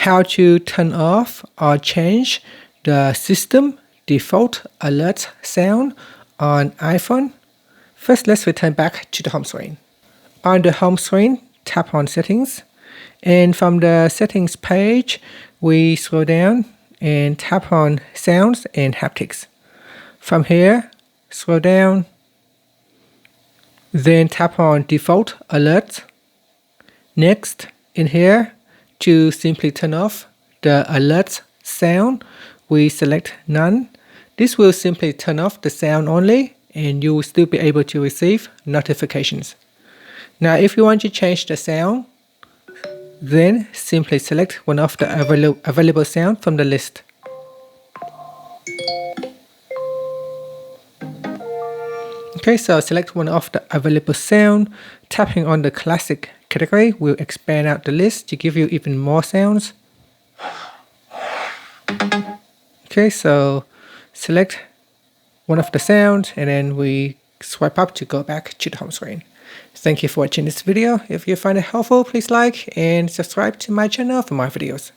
how to turn off or change the system default alert sound on iPhone. First, let's return back to the home screen. On the home screen, tap on Settings, and from the Settings page, we scroll down and tap on Sounds and Haptics. From here, scroll down, then tap on Default Alerts. Next, in here, to simply turn off the alerts sound, we select None. This will simply turn off the sound only, and you will still be able to receive notifications. Now, if you want to change the sound, then simply select one of the available sound from the list. Okay, so select one of the available sound. Tapping on the classic category will expand out the list to give you even more sounds. Okay, so select one of the sounds, and then we swipe up to go back to the home screen. Thank you for watching this video. If you find it helpful, please like and subscribe to my channel for more videos.